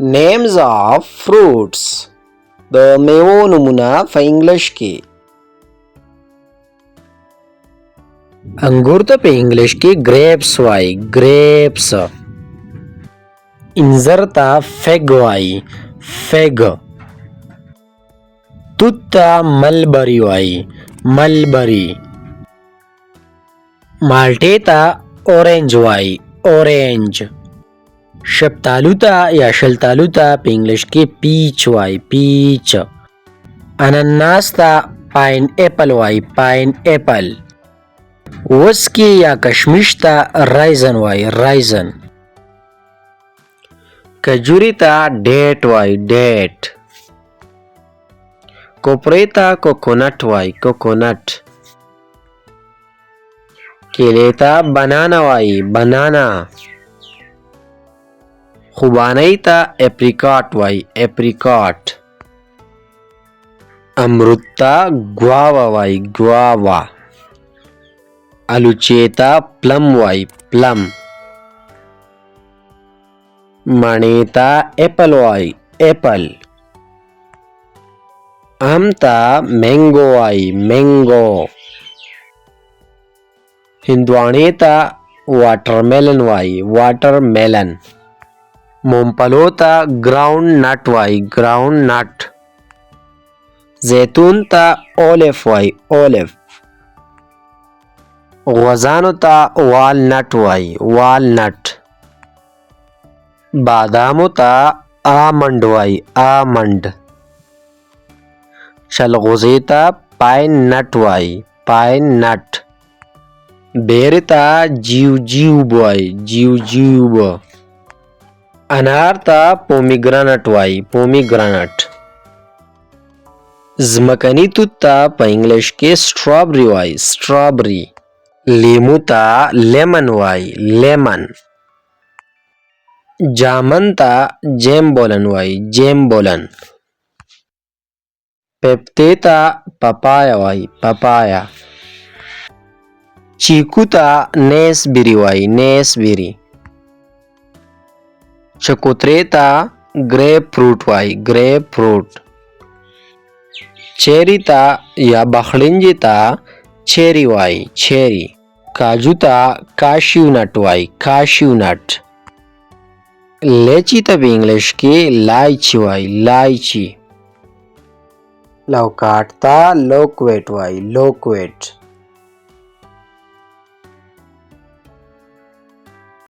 Names of fruits. د میوو نومونه په انګلیش کې. انګور ته په انګلیش کې grapes وایي. grapes. انځر ته fig وایي. fig. توت ته ملبري وایي. ملبري. مالټې ته اورنج وایي. اورنج. شفتالو ته یا شلتالو ته په انګلیش کې پیچ وایي. پیچ. انناس ته پاین اپل وایي. پاین اپل. وسکي یا کشمش ته رایزن وایي. رایزن. کجوري ته ډیټ وایي. ډیټ. کوپرې ته کوکونټ وایي. کوکونټ. کیلې ته بنانا وایي. بنانا. خوبانۍ ته اپریکاټ وایي. اپریکاټ. امرود ته ګواوا وایي. ګواوا. الوچې ته پلم وایي. پلم. مڼې ته اپل وایي. اپل. ام ته مینګو وایي. مینګو. هندواڼې ته واټرملن وایي. واټرملن. ممپلو ته ګراوند نټ وایي. ګراوند نټ. زیتون ته اولیف وایي. اولیف. غوزانو ته والنټ وایي. والنټ. بادامو ته آمنډ وایي. آمنډ. چلغوزي ته پاین نټ وایي. پاین نټ. بیرې ته جیوجیوب وایي. جیوجیوب. انار ته پومیګرانټ وایي. پومیګرانټ. ځمکني توت ته په انګلیش کې سټرابري وایي. سټرابري. لیمو ته لیمن وایي. لیمن. جامن ته جیمبولن وایي. جیمبولن. پیپتې ته پپایا وایي. پپایا. چیکو ته نیسبري وایي. نیسبري. چکوترې ته ګریپ فروټ وایي. ګریپ فروټ. چیري ته یا بخړنجې ته چیري وایي. چیري. کاجو ته کاشیو نټ وایي. کاشیو نټ. لیچي ته په انګلیش کې لایچي وایي. لایچي. لوکاټ ته لوکویټ وایي. لوکویټ.